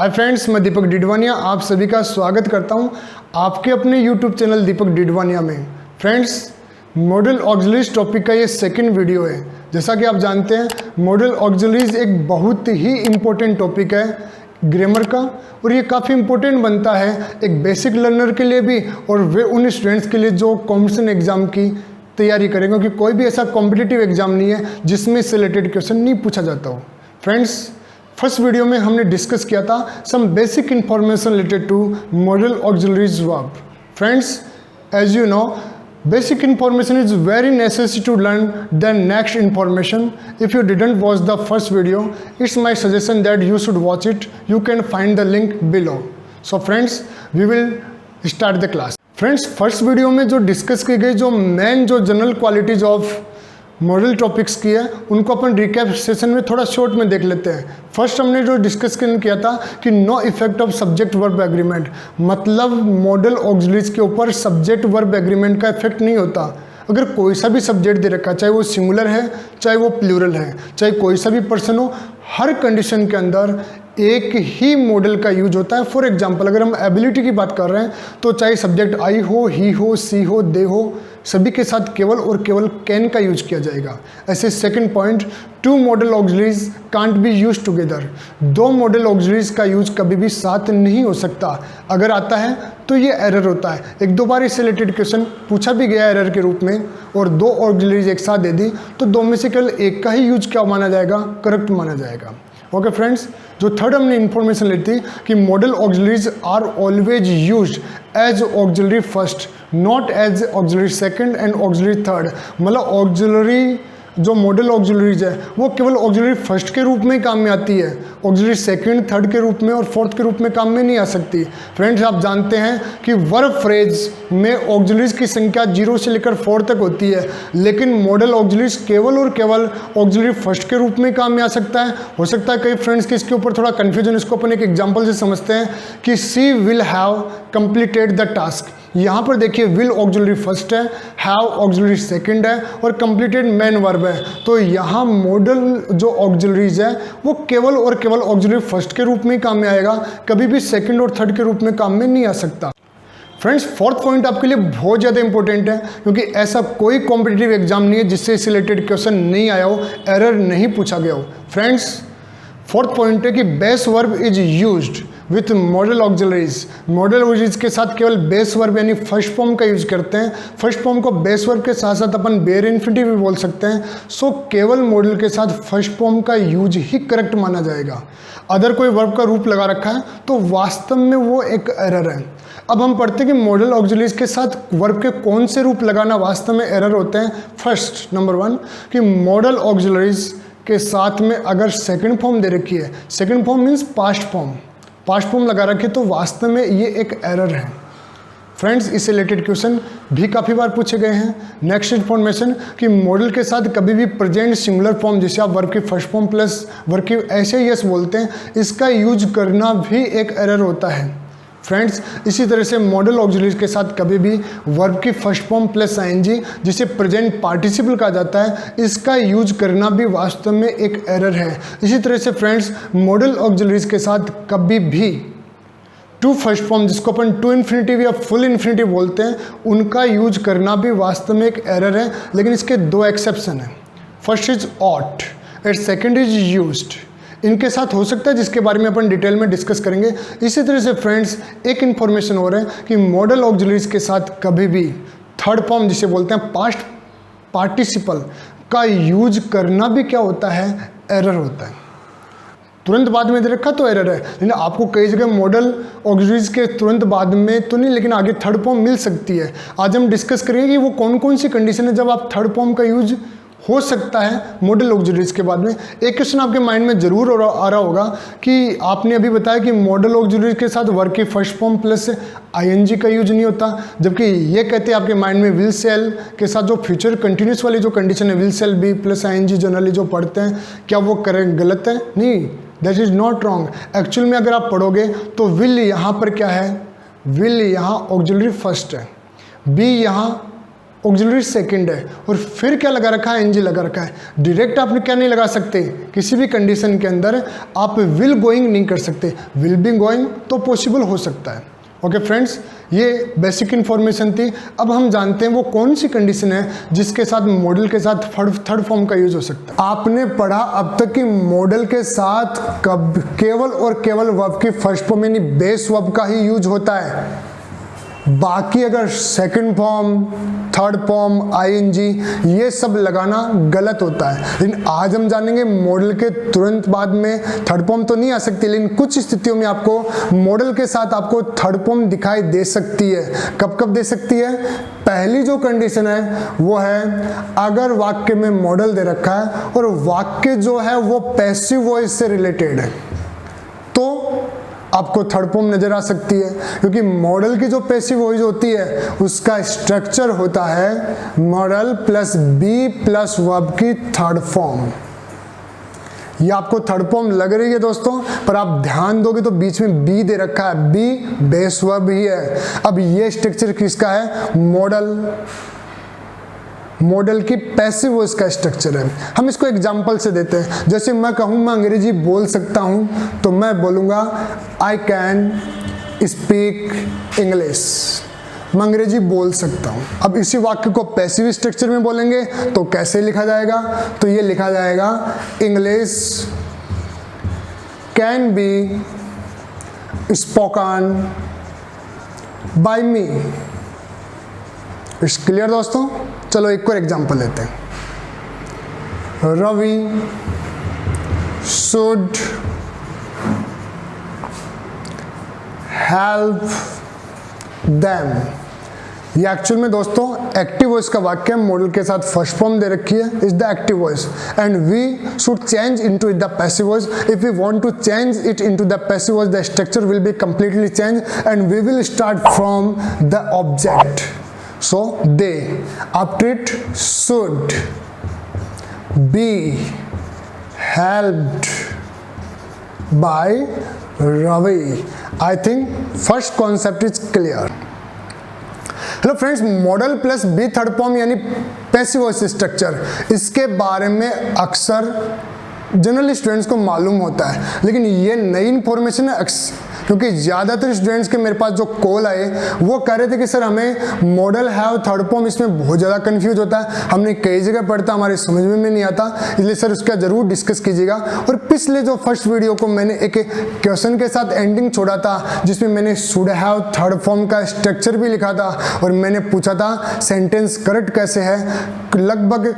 Hi friends, मैं दीपक डिडवानिया आप सभी का स्वागत करता हूं आपके अपने यूट्यूब चैनल दीपक डिडवानिया में। फ्रेंड्स, मॉडल ऑक्सिलरीज टॉपिक का ये सेकंड वीडियो है। जैसा कि आप जानते हैं, मॉडल ऑक्सिलरीज एक बहुत ही इम्पोर्टेंट टॉपिक है ग्रामर का, और ये काफ़ी इम्पोर्टेंट बनता है एक बेसिक लर्नर के लिए भी और वे उन स्टूडेंट्स के लिए जो कॉम्पिटिशन एग्जाम की तैयारी करेंगे, क्योंकि कोई भी ऐसा कॉम्पिटिटिव एग्जाम नहीं है जिसमें इससे रिलेटेड क्वेश्चन नहीं पूछा जाता हो। फ्रेंड्स, फर्स्ट वीडियो में हमने डिस्कस किया था some basic information related to modal auxiliaries verb. Friends, as you know, basic information is very necessary to learn the next information. If you didn't watch the first video, it's my suggestion that you should watch it. You can find the link below. So friends, we will start the class. Friends, first video में जो discuss की गई जो main जो general qualities of model topics की है, उनको अपन recap session में थोड़ा शॉर्ट में देख लेते हैं। फर्स्ट हमने जो डिस्कशन किया था कि no effect of subject verb agreement, मतलब मॉडल ऑक्सिलरीज के ऊपर सब्जेक्ट वर्ब एग्रीमेंट का इफेक्ट नहीं होता। अगर कोई सा भी सब्जेक्ट दे रखा है, चाहे वो सिंगुलर है चाहे वो प्लूरल है, चाहे कोई सा भी पर्सन हो, हर कंडीशन के अंदर एक ही मॉडल का यूज होता है। फॉर एग्जाम्पल, अगर हम एबिलिटी की बात कर रहे हैं तो चाहे सब्जेक्ट आई हो, ही हो, सी हो, दे हो, सभी के साथ केवल और केवल कैन का यूज किया जाएगा। ऐसे second point, two modal auxiliaries can't be use together, दो मॉडल ऑक्सिलरीज का यूज कभी भी साथ नहीं हो सकता। अगर आता है तो ये एरर होता है। एक दो बार इससे रिलेटेड क्वेश्चन पूछा भी गया एरर के रूप में, और दो ऑक्सिलरीज एक साथ दे दी तो दो में से केवल एक का ही यूज क्या माना जाएगा, करेक्ट माना जाएगा। ओके फ्रेंड्स, जो थर्ड हमने इंफॉर्मेशन ली थी कि modal auxiliaries are always used as auxiliary first, not as auxiliary second and auxiliary third. मतलब ऑक्सिलरी जो मॉडल ऑक्सिलरीज है वो केवल ऑक्सिलरी फर्स्ट के रूप में काम में आती है, ऑक्सिलरी सेकंड, थर्ड के रूप में और फोर्थ के रूप में काम में नहीं आ सकती। फ्रेंड्स, आप जानते हैं कि वर्ब फ्रेज में ऑक्सिलरीज की संख्या 0 से लेकर 4 तक होती है, लेकिन मॉडल ऑक्सिलरीज केवल और केवल ऑक्सिलरी फर्स्ट के रूप में काम में आ सकता है। हो सकता है कई फ्रेंड्स के इसके ऊपर थोड़ा कन्फ्यूजन, इसको अपन एक एग्जाम्पल से समझते हैं कि she will have completed the task. यहाँ पर देखिए, विल ऑक्सिलरी फर्स्ट है, हैव ऑक्सिलरी सेकंड है और कंप्लीटेड मेन वर्ब है। तो यहाँ मॉडल जो ऑक्सिलरीज है वो केवल और केवल ऑक्सिलरी फर्स्ट के रूप में काम में आएगा, कभी भी सेकंड और थर्ड के रूप में काम में नहीं आ सकता। फ्रेंड्स, फोर्थ पॉइंट आपके लिए बहुत ज़्यादा इंपॉर्टेंट है, क्योंकि ऐसा कोई कॉम्पिटिटिव एग्जाम नहीं है जिससे इससे रिलेटेड क्वेश्चन नहीं आया हो, एरर नहीं पूछा गया हो। फ्रेंड्स, फोर्थ पॉइंट है कि base verb is used with model auxiliaries. Model auxiliaries के साथ केवल बेस वर्ब यानी फर्स्ट फॉर्म का यूज करते हैं। फर्स्ट फॉर्म को बेस वर्ब के साथ साथ अपन बेयर इन्फिनिटिव भी बोल सकते हैं। सो केवल मॉडल के साथ फर्स्ट फॉर्म का यूज ही करेक्ट माना जाएगा। अदर कोई वर्ब का रूप लगा रखा है तो वास्तव में वो एक एरर है। अब हम पढ़ते हैं कि मॉडल ऑक्सिलरीज के साथ वर्ब के कौन से रूप लगाना वास्तव में एरर होते हैं। फर्स्ट, नंबर 1, कि मॉडल ऑक्सिलरीज के साथ में अगर सेकंड फॉर्म दे रखी है, second form means past form, past form लगा रखी है, तो वास्तव में ये एक एरर है। फ्रेंड्स, इससे रिलेटेड क्वेश्चन भी काफ़ी बार पूछे गए हैं। नेक्स्ट इन्फॉर्मेशन कि मॉडल के साथ कभी भी प्रेजेंट सिंगुलर फॉर्म, जैसे आप वर्ब की फर्स्ट फॉर्म प्लस वर्ब की ऐसे यस बोलते हैं, इसका यूज करना भी एक एरर होता है। फ्रेंड्स, इसी तरह से मॉडल ऑक्सिलरीज के साथ कभी भी वर्ब की फर्स्ट फॉर्म प्लस आईएनजी, जिसे प्रेजेंट पार्टिसिपल कहा जाता है, इसका यूज करना भी वास्तव में एक एरर है। इसी तरह से फ्रेंड्स, मॉडल ऑक्सिलरीज के साथ कभी भी टू फर्स्ट फॉर्म, जिसको अपन टू इन्फिनिटिव या फुल इन्फिनिटिव बोलते हैं, उनका यूज करना भी वास्तव में एक एरर है। लेकिन इसके दो एक्सेप्शन हैं। First is ought and second is used. इनके साथ हो सकता है, जिसके बारे में अपन डिटेल में डिस्कस करेंगे। इसी तरह से फ्रेंड्स, एक इन्फॉर्मेशन हो रहा है कि मॉडल ऑक्सिलरीज के साथ कभी भी थर्ड फॉर्म, जिसे बोलते हैं पास्ट पार्टिसिपल, का यूज करना भी क्या होता है, एरर होता है। तुरंत बाद में दे रखा तो एरर है, लेकिन आपको कई जगह मॉडल ऑक्सिलरीज के तुरंत बाद में तो नहीं, लेकिन आगे थर्ड फॉर्म मिल सकती है। आज हम डिस्कस करेंगे कि वो कौन कौन सी कंडीशन है जब आप थर्ड फॉर्म का यूज हो सकता है मॉडल ऑक्सिलरीज के बाद में। एक क्वेश्चन आपके माइंड में जरूर आ रहा होगा कि आपने अभी बताया कि मॉडल ऑक्सिलरीज के साथ वर्ब की फर्स्ट फॉर्म प्लस आईएनजी का यूज नहीं होता, जबकि ये कहते हैं आपके माइंड में विल सेल के साथ जो फ्यूचर कंटिन्यूस वाली जो कंडीशन है, will shall be plus ING generally जो पढ़ते हैं, क्या वो करेक्ट गलत है? नहीं, that is not wrong. Actual में अगर आप पढ़ोगे तो विल यहाँ पर क्या है, विल यहाँ ऑक्सिलरी फर्स्ट है, बी यहाँ ऑक्सिलरी सेकंड है और फिर क्या लगा रखा है, एनजी लगा रखा है। डायरेक्ट आप क्या नहीं लगा सकते, किसी भी कंडीशन के अंदर आप विल गोइंग नहीं कर सकते। विल बी गोइंग तो पॉसिबल हो सकता है। ओके फ्रेंड्स, ये बेसिक इन्फॉर्मेशन थी। अब हम जानते हैं वो कौन सी कंडीशन है जिसके साथ मॉडल के साथ थर्ड फॉर्म का यूज हो सकता है। आपने पढ़ा अब तक कि मॉडल के साथ कब केवल और केवल वर्ब की फर्स्ट फॉर्म यानी बेस वर्ब का ही यूज होता है। बाकी अगर second form, third form, ING ये सब लगाना गलत होता है। लेकिन आज हम जानेंगे मॉडल के तुरंत बाद में थर्ड फॉर्म तो नहीं आ सकती, लेकिन कुछ स्थितियों में आपको मॉडल के साथ आपको थर्ड फॉर्म दिखाई दे सकती है। कब कब दे सकती है? पहली जो कंडीशन है वो है अगर वाक्य में मॉडल दे रखा है और वाक्य जो है वो पैसिव वॉइस से रिलेटेड है, तो आपको थर्ड फॉर्म नजर आ सकती है। क्योंकि मॉडल की जो पैसिव वॉइस होती है उसका स्ट्रक्चर होता है modal plus be plus verb की थर्ड फॉर्म। ये आपको थर्ड फॉर्म लग रही है दोस्तों, पर आप ध्यान दोगे तो बीच में बी दे रखा है, बी बेस वर्ब ही है। अब ये स्ट्रक्चर किसका है? मॉडल की पैसिव वॉइस का स्ट्रक्चर है। हम इसको एग्जांपल से देते हैं। जैसे मैं कहूँ मैं अंग्रेजी बोल सकता हूँ तो मैं बोलूँगा आई कैन स्पीक इंग्लिश। मैं अंग्रेजी बोल सकता हूँ। अब इसी वाक्य को पैसिव स्ट्रक्चर में बोलेंगे तो कैसे लिखा जाएगा? तो ये लिखा जाएगा English can be spoken by me. It's clear दोस्तों? चलो एक और एग्जांपल लेते हैं। Ravi should help them. ये एक्चुअल में दोस्तों एक्टिव वॉइस का वाक्य है। मॉडल के साथ फर्स्ट फॉर्म दे रखी है is the active voice and we should change into the passive voice. If we want to change it into the passive voice the structure will be completely change and we will start from the object. So they after it should be helped by Ravi. I think first concept is clear. Hello friends, modal plus be third form यानी passive voice structure, इसके बारे में अक्सर general students को मालूम होता है, लेकिन ये नई इन्फॉर्मेशन है। क्योंकि ज़्यादातर स्टूडेंट्स के मेरे पास जो कॉल आए वो कह रहे थे कि सर हमें मॉडल हैव थर्ड फॉर्म इसमें बहुत ज़्यादा कंफ्यूज होता है, हमने कई जगह पढ़ता, हमारे समझ में नहीं आता, इसलिए सर उसका ज़रूर डिस्कस कीजिएगा। और पिछले जो फर्स्ट वीडियो को मैंने एक क्वेश्चन के साथ एंडिंग छोड़ा था जिसमें मैंने शुड हैव थर्ड फॉर्म का स्ट्रक्चर भी लिखा था और मैंने पूछा था सेंटेंस करेक्ट कैसे है। लगभग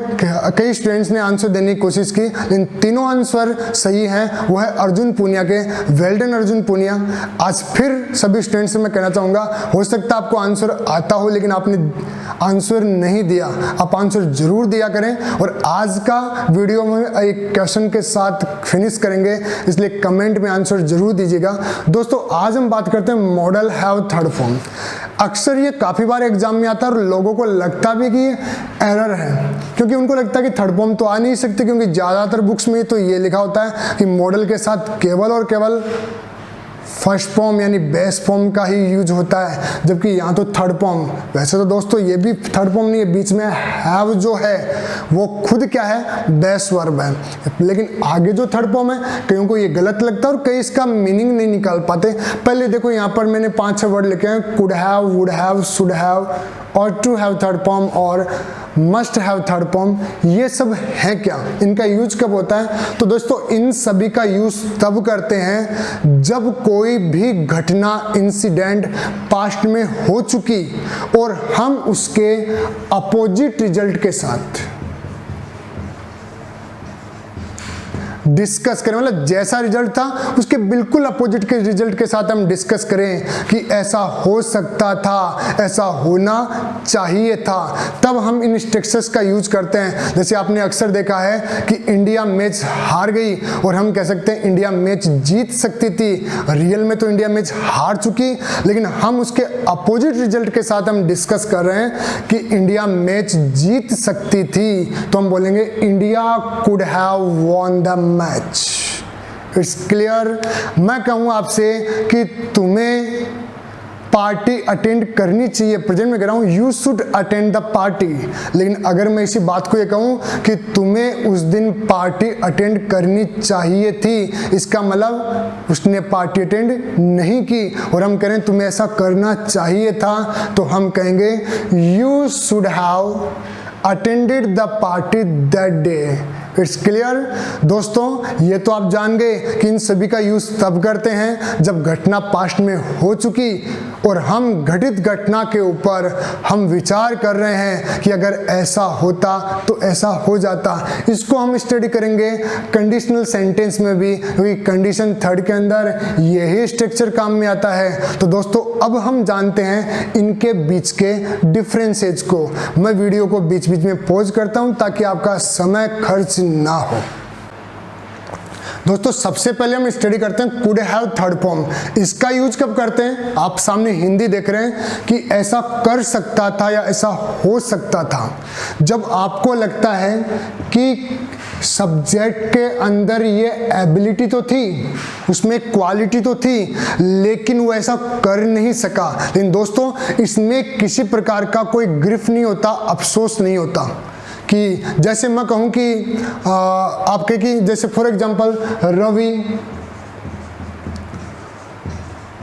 कई स्टूडेंट्स ने आंसर देने की कोशिश की, लेकिन तीनों आंसर सही हैं। वो है अर्जुन पूनिया के। Well done Arjun Punia. आज फिर सभी स्टूडेंट्स से मैं कहना चाहूँगा, हो सकता है आपको आंसर आता हो लेकिन आपने आंसर नहीं दिया, आप आंसर जरूर दिया करें। और आज का वीडियो में एक क्वेश्चन के साथ फिनिश करेंगे, इसलिए कमेंट में आंसर जरूर दीजिएगा। दोस्तों आज हम बात करते हैं मॉडल हैव थर्ड फॉर्म। अक्सर ये काफ़ी बार एग्जाम में आता है और लोगों को लगता भी कि एरर है, क्योंकि उनको लगता है कि थर्ड फॉर्म तो आ नहीं सकती, क्योंकि ज़्यादातर बुक्स में तो ये लिखा होता है कि मॉडल के साथ केवल और केवल फर्स्ट फॉर्म यानी बेस फॉर्म का ही यूज होता है, जबकि यहाँ तो थर्ड फॉर्म। वैसे तो दोस्तों ये भी थर्ड फॉर्म नहीं है, बीच में हैव जो है वो खुद क्या है? बेस वर्ब है। लेकिन आगे जो थर्ड फॉर्म है कईयों को ये गलत लगता है और कई इसका मीनिंग नहीं निकाल पाते। पहले देखो यहाँ पर मैंने 5-6 वर्ड लिखे हैं, could have, would have, should have, और टू हैव थर्ड फॉर्म और मस्ट हैव थर्ड फॉर्म। ये सब है क्या? इनका यूज कब होता है? तो दोस्तों इन सभी का यूज तब करते हैं जब कोई भी घटना, इंसिडेंट पास्ट में हो चुकी और हम उसके अपोजिट रिजल्ट के साथ डिस्कस करें, मतलब जैसा रिजल्ट था उसके बिल्कुल अपोजिट के रिजल्ट के साथ हम डिस्कस करें कि ऐसा हो सकता था, ऐसा होना चाहिए था, तब हम इन स्ट्रक्चर्स का यूज करते हैं। जैसे आपने अक्सर देखा है कि इंडिया मैच हार गई और हम कह सकते हैं इंडिया मैच जीत सकती थी। रियल में तो इंडिया मैच हार चुकी, लेकिन हम उसके अपोजिट रिजल्ट के साथ हम डिस्कस कर रहे हैं कि इंडिया मैच जीत सकती थी, तो हम बोलेंगे India could have won the match. It's clear. मैं कहूँ आपसे कि तुम्हें पार्टी अटेंड करनी चाहिए, प्रेजेंट में कह रहा हूँ you should attend the party. लेकिन अगर मैं इसी बात को ये कहूँ कि तुम्हें उस दिन पार्टी अटेंड करनी चाहिए थी, इसका मतलब उसने पार्टी अटेंड नहीं की और हम कह रहे हैं तुम्हें ऐसा करना चाहिए था, तो हम कहेंगे you should have attended the party that day. It's clear दोस्तों, ये तो आप जान गए कि इन सभी का यूज तब करते हैं जब घटना पास्ट में हो चुकी और हम घटित घटना के ऊपर हम विचार कर रहे हैं कि अगर ऐसा होता तो ऐसा हो जाता। इसको हम स्टडी करेंगे कंडीशनल सेंटेंस में भी, क्योंकि कंडीशन थर्ड के अंदर यही स्ट्रक्चर काम में आता है। तो दोस्तों अब हम जानते हैं इनके बीच के डिफरेंसेस को। मैं वीडियो को बीच बीच में पॉज करता हूं ताकि आपका समय खर्च ना हो। दोस्तों सबसे पहले हम स्टडी करते हैं कुड हैव थर्ड फॉर्म। इसका यूज कब करते हैं? आप सामने हिंदी देख रहे हैं कि ऐसा कर सकता था या ऐसा हो सकता था। जब आपको लगता है कि सब्जेक्ट के अंदर ये एबिलिटी तो थी, उसमें क्वालिटी तो थी, लेकिन वो ऐसा कर नहीं सका। लेकिन दोस्तों इसमें किसी प्रकार का कोई गिल्ट नहीं होता, अफसोस नहीं होता। कि जैसे मैं कहूँ कि आपके कि जैसे for example Ravi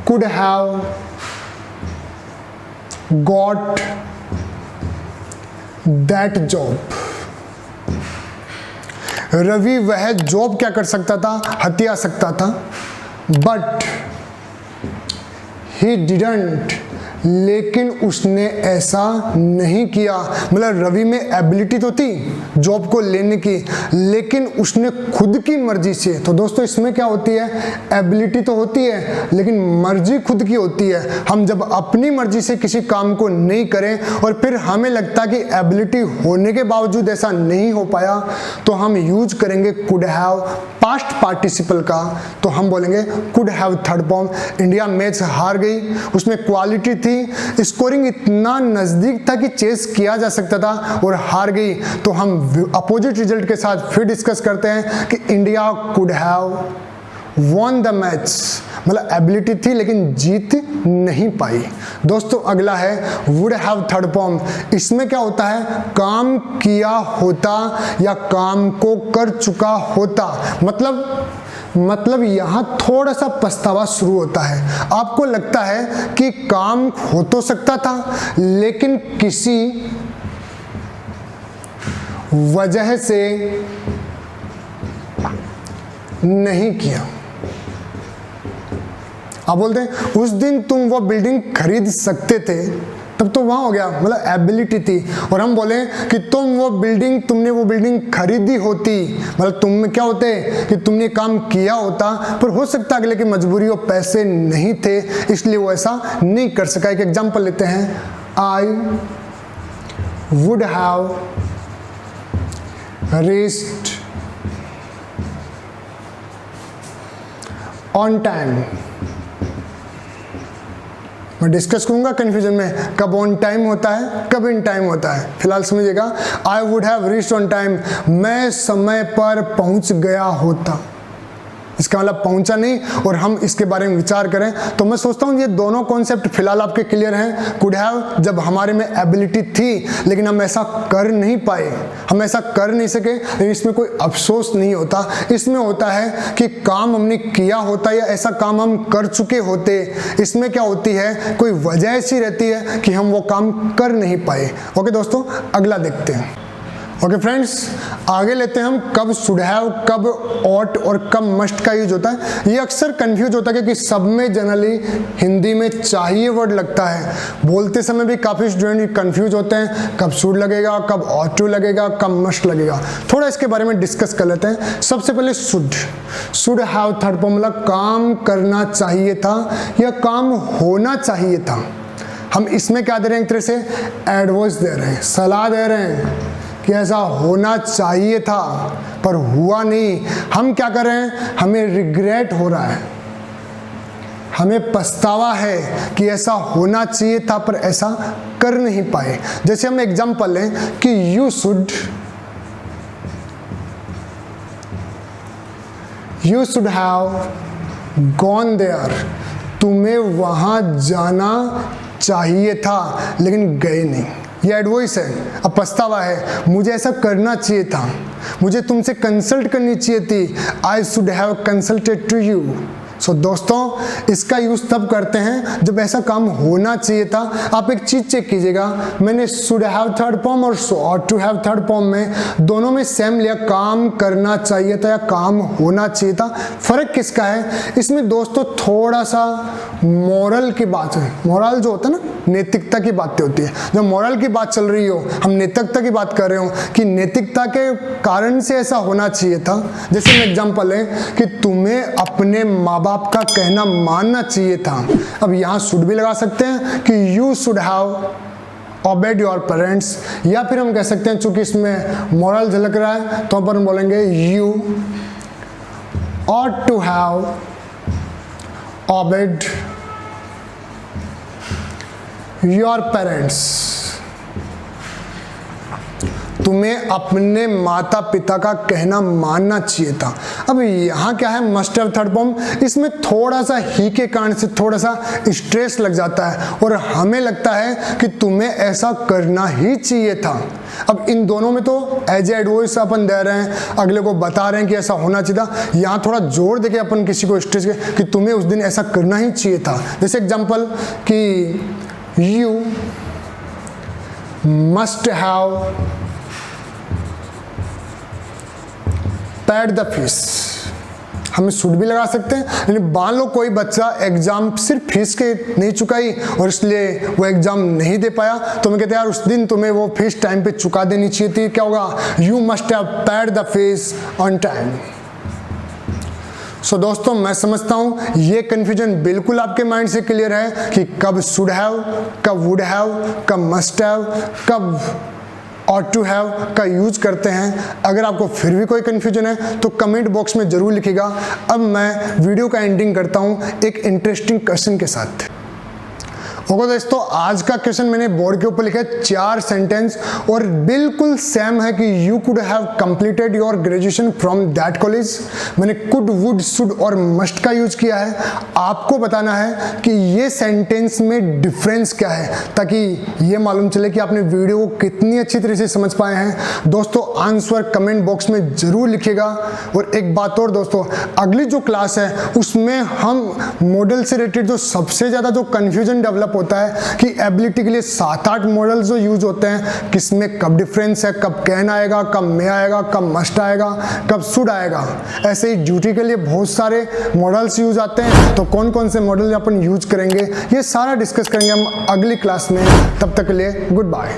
could have got that job. Ravi वह जॉब क्या कर सकता था? हत्या सकता था, बट ही डिडंट, लेकिन उसने ऐसा नहीं किया। मतलब रवि में एबिलिटी तो थी जॉब को लेने की, लेकिन उसने खुद की मर्जी से। तो दोस्तों इसमें क्या होती है? एबिलिटी तो होती है लेकिन मर्जी खुद की होती है। हम जब अपनी मर्जी से किसी काम को नहीं करें और फिर हमें लगता कि एबिलिटी होने के बावजूद ऐसा नहीं हो पाया, तो हम यूज करेंगे कुड हैव पास्ट पार्टिसिपल का। तो हम बोलेंगे could have third form. India match हार गई, उसमें क्वालिटी थी, स्कोरिंग इतना नजदीक था कि चेस किया जा सकता था और हार गई। तो हम अपोजिट रिजल्ट के साथ फिर डिस्कस करते हैं कि India could have won the match. मतलब एबिलिटी थी लेकिन जीत नहीं पाई। दोस्तों अगला है वुड हैव थर्ड फॉर्म। इसमें क्या होता है? काम किया होता या काम को कर चुका होता। मतलब यहां थोड़ा सा पछतावा शुरू होता है। आपको लगता है कि काम हो तो सकता था लेकिन किसी वजह से नहीं किया। आप बोलते हैं उस दिन तुम वो बिल्डिंग खरीद सकते थे, तब तो वहां हो गया, मतलब एबिलिटी थी। और हम बोले कि तुमने वो बिल्डिंग खरीदी होती, मतलब तुम में क्या होते कि तुमने काम किया होता, पर हो सकता अगले की मजबूरी और पैसे नहीं थे इसलिए वो ऐसा नहीं कर सका। एक एग्जांपल लेते हैं, I would have reached on time. मैं डिस्कस करूंगा कंफ्यूजन में कब ऑन टाइम होता है कब इन टाइम होता है। फिलहाल समझिएगा, I would have reached on time, मैं समय पर पहुंच गया होता। इसका मतलब पहुंचा नहीं। और हम इसके बारे में विचार करें तो मैं सोचता हूं ये दोनों कॉन्सेप्ट फिलहाल आपके क्लियर हैं। कुड हैव जब हमारे में एबिलिटी थी लेकिन हम ऐसा कर नहीं पाए, हम ऐसा कर नहीं सके, लेकिन इसमें कोई अफसोस नहीं होता। इसमें होता है कि काम हमने किया होता या ऐसा काम हम कर चुके होते। इसमें क्या होती है? कोई वजह ऐसी रहती है कि हम वो काम कर नहीं पाए। ओके दोस्तों अगला देखते हैं। ओके फ्रेंड्स, आगे लेते हैं हम कब शुड हैव, कब ऑट और कब मस्ट का यूज होता है। ये अक्सर कंफ्यूज होता है क्योंकि सब में जनरली हिंदी में चाहिए वर्ड लगता है। बोलते समय भी काफ़ी स्टूडेंट कंफ्यूज होते हैं, कब शुड लगेगा, कब ऑट टू लगेगा, कब मस्ट लगेगा। थोड़ा इसके बारे में डिस्कस कर लेते हैं। सबसे पहले शुड हैव थर्ड फॉर्म, मतलब काम करना चाहिए था या काम होना चाहिए था। हम इसमें क्या दे रहे हैं? एक तरह से एडवाइस दे रहे हैं, सलाह दे रहे हैं कि ऐसा होना चाहिए था पर हुआ नहीं। हम क्या कर रहे हैं? हमें रिग्रेट हो रहा है, हमें पछतावा है कि ऐसा होना चाहिए था पर ऐसा कर नहीं पाए। जैसे हम एग्जांपल लें कि you should have gone there, तुम्हें वहाँ जाना चाहिए था लेकिन गए नहीं। ये एडवाइस है, अब पछतावा है, मुझे ऐसा करना चाहिए था, मुझे तुमसे कंसल्ट करनी चाहिए थी, I should have consulted to you. So दोस्तों, इसका यूज़ तब करते हैं जब ऐसा काम होना चाहिए था। आप एक चीज़ चेक कीजिएगा, मैंने शुड हैव थर्ड फॉर्म और टू हैव थर्ड फॉर्म में दोनों में सेम लिया, काम करना चाहिए था या काम होना चाहिए था। फ़र्क किसका है इसमें दोस्तों? थोड़ा सा मॉरल की बात है। मॉरल जो होता है ना, नैतिकता की बातें होती है। जब मॉरल की बात चल रही हो, हम नैतिकता की बात कर रहे हो कि नैतिकता के कारण से ऐसा होना चाहिए था। जैसे एग्जाम्पल है कि तुम्हें अपने माँ बाप का कहना मानना चाहिए था। अब यहाँ शुड भी लगा सकते हैं कि you should have obeyed your parents, या फिर हम कह सकते हैं चूंकि इसमें मॉरल झलक रहा है तो अपन बोलेंगे you ought to have obeyed your parents। तुम्हें अपने माता पिता का कहना मानना चाहिए था। अब यहाँ क्या है, मस्ट हैव थर्ड फॉर्म, इसमें थोड़ा सा ही के कारण से थोड़ा सा स्ट्रेस लग जाता है और हमें लगता है कि तुम्हें ऐसा करना ही चाहिए था। अब इन दोनों में तो एज एडवाइस अपन दे रहे हैं, अगले को बता रहे हैं कि ऐसा होना चाहिए था। यहाँ थोड़ा जोर देके अपन किसी को स्ट्रेस के कि तुम्हें उस दिन ऐसा करना ही चाहिए था। जैसे एग्जाम्पल कि you must have paid the fees. हम शुड भी लगा सकते हैं, लेकिन मान लो कोई बच्चा एग्जाम सिर्फ फीस के नहीं चुकाई और इसलिए वो एग्जाम नहीं दे पाया, तो मैं कहते हैं यार उस दिन तुम्हें वो फीस टाइम पे चुका देनी चाहिए थी। क्या होगा? You must have paid the fees on time. So दोस्तों, मैं समझता हूं ये कंफ्यूजन बिल्कुल आपके माइंड से क्लियर है कि कब शुड हैव, कब वुड हैव, कब मस्ट हैव, कब ought to have का यूज करते हैं। अगर आपको फिर भी कोई कंफ्यूजन है तो कमेंट बॉक्स में जरूर लिखिएगा। अब मैं वीडियो का एंडिंग करता हूं एक इंटरेस्टिंग क्वेश्चन के साथ। ओके दोस्तों, आज का क्वेश्चन मैंने बोर्ड के ऊपर लिखा है 4 सेंटेंस और बिल्कुल सेम है कि you could have completed your graduation from that college. मैंने कुड, वुड, शुड और मस्ट का यूज किया है। आपको बताना है कि ये सेंटेंस में डिफरेंस क्या है, ताकि ये मालूम चले कि आपने वीडियो को कितनी अच्छी तरह से समझ पाए हैं। दोस्तों, आंसर कमेंट बॉक्स में जरूर लिखिएगा। और एक बात और दोस्तों, अगली जो क्लास है उसमें हम मॉडल से रिलेटेड जो सबसे ज़्यादा जो कन्फ्यूजन डेवलप होता है कि एबिलिटी के लिए 7-8 मॉडल्स जो यूज होते हैं, किसमें कब डिफरेंस है, कब कैन आएगा, कब मे आएगा, कब मस्ट आएगा, कब शुड आएगा। ऐसे ही ड्यूटी के लिए बहुत सारे मॉडल्स यूज आते हैं, तो कौन कौन से मॉडल अपन यूज करेंगे ये सारा डिस्कस करेंगे हम अगली क्लास में। तब तक के लिए गुड बाय।